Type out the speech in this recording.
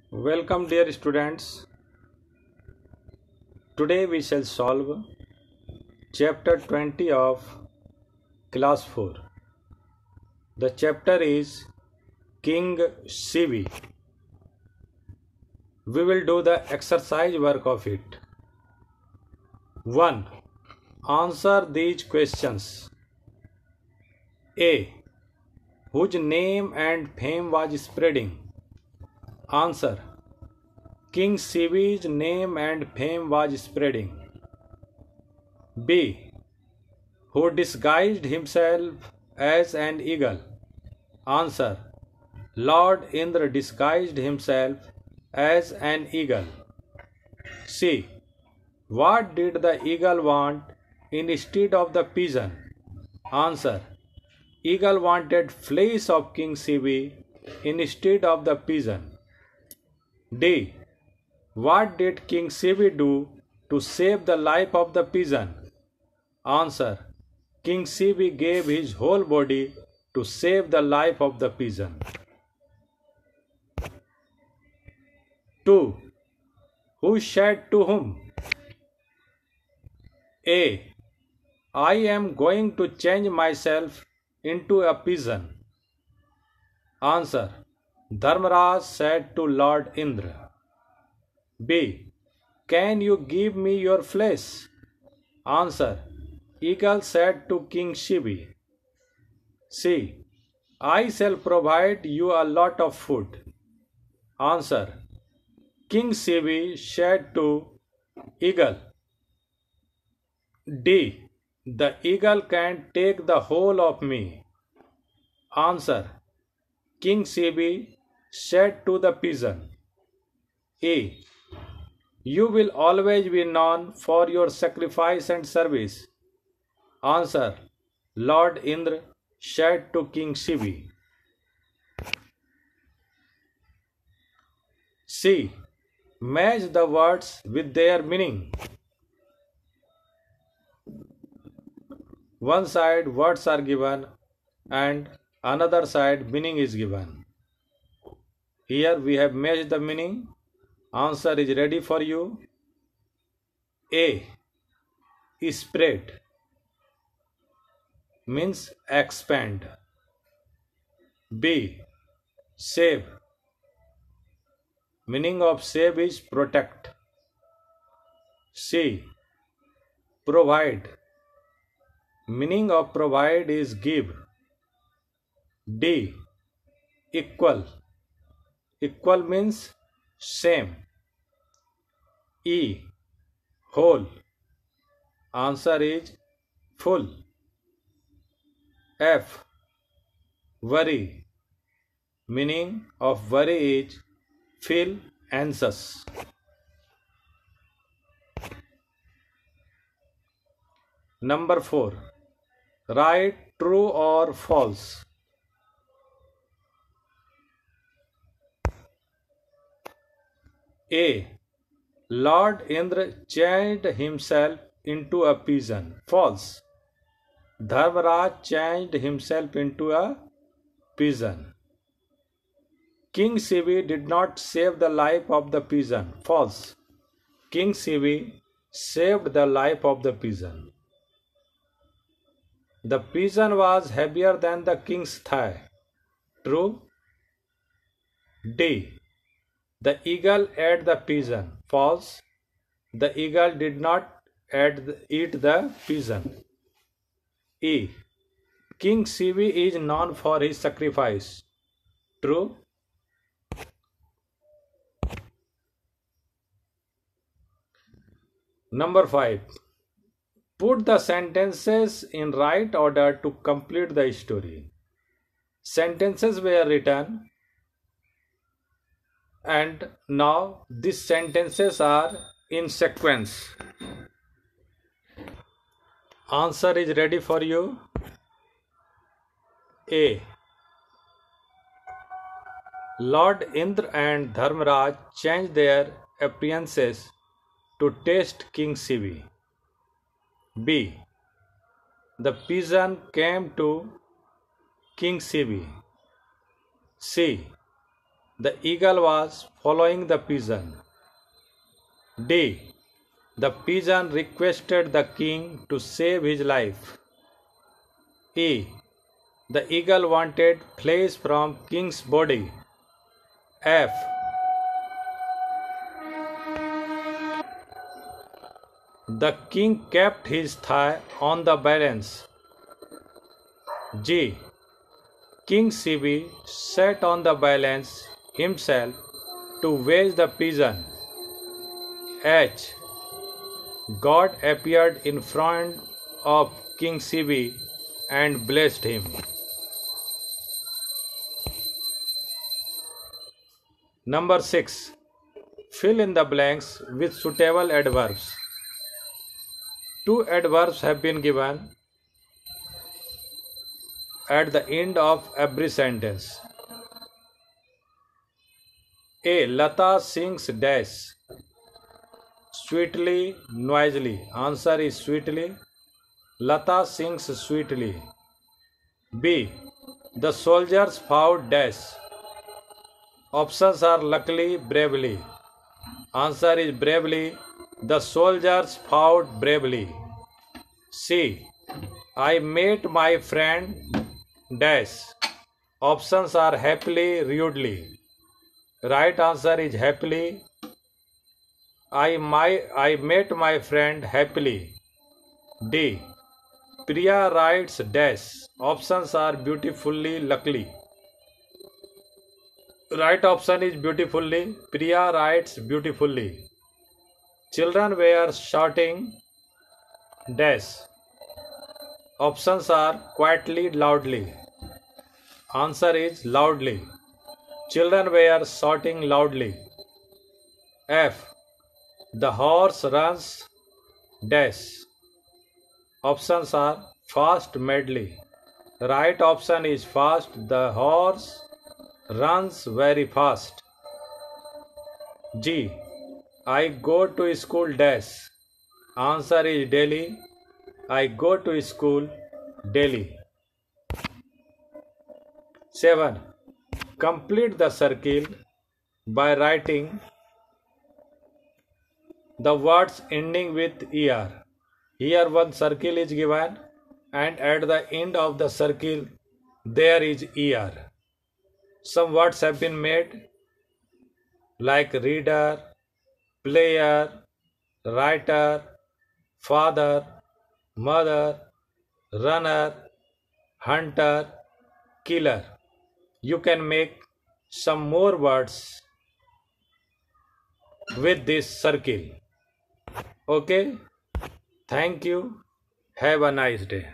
Welcome, dear students. Today we shall solve chapter 20 of class 4. The chapter is King Shivi. We will do the exercise work of it. 1. Answer these questions. A. Whose name and fame was spreading? Answer. King Shivi's name and fame was spreading. B. Who disguised himself as an eagle? Answer. Lord Indra disguised himself as an eagle. C. What did the eagle want instead of the pigeon? Answer. Eagle wanted flesh of King Shivi instead of the pigeon. D. What did King Shivi do to save the life of the pigeon? Answer. King Shivi gave his whole body to save the life of the pigeon. 2. Who said to whom? A. I am going to change myself into a pigeon. Answer. Dharmaraj said to Lord Indra. B. Can you give me your flesh? Answer. Eagle said to King Shivi. C. I shall provide you a lot of food. Answer. King Shivi said to eagle. D. The eagle can take the whole of me. Answer. King Shivi said to the pigeon. A. You will always be known for your sacrifice and service. Answer. Lord Indra said to King Shivi. C. Match the words with their meaning. One side words are given and another side meaning is given. Here we have matched the meaning. Answer is ready for you. A. Spread means expand. B. Save. Meaning of save is protect. C. Provide. Meaning of provide is give. D. Equal. Equal means same. E. Whole. Answer is full. F. Worry. Meaning of worry is feel anxious. Number 4. Write true or false. A. Lord Indra changed himself into a pigeon. False. Dharmaraj changed himself into a pigeon. King Shivi did not save the life of the pigeon. False. King Shivi saved the life of the pigeon. The pigeon was heavier than the king's thigh. True. D. The eagle ate the pigeon. False. The eagle did not eat the pigeon. E. King Shivi is known for his sacrifice. True. Number 5. Put the sentences in right order to complete the story. Sentences were written and now these sentences are in sequence. Answer is ready for you. A. Lord Indra and Dharmaraj changed their appearances to test King Shivi. B. The pigeon came to King Shivi. C. The eagle was following the pigeon. D. The pigeon requested the king to save his life. E. The eagle wanted flesh from king's body. F. The king kept his thigh on the balance. G. King Sibi sat on the balance himself to wedge the pigeon. H. God appeared in front of King Sibi and blessed him. Number 6. Fill in the blanks with suitable adverbs. Two adverbs have been given at the end of every sentence. A. Lata sings dash. Sweetly, noisily. Answer is sweetly. Lata sings sweetly. B. The soldiers fought dash. Options are luckily, bravely. Answer is bravely. The soldiers fought bravely. C. I met my friend dash. Options are happily, rudely. Right answer is happily. I met my friend happily. D. Priya writes dash. Options are beautifully, luckily. Right option is beautifully. Priya writes beautifully. Children were shouting dash. Options are quietly, loudly. Answer is loudly. Children were shouting loudly. F. The horse runs dash. Options are fast, madly. Right option is fast. The horse runs very fast. G. I go to school dash. Answer is daily. I go to school daily. 7. Complete the circle by writing the words ending with er. Here one circle is given and at the end of the circle there is er. Some words have been made like reader, player, writer, father, mother, runner, hunter, killer. You can make some more words with this circle. Okay? Thank you. Have a nice day.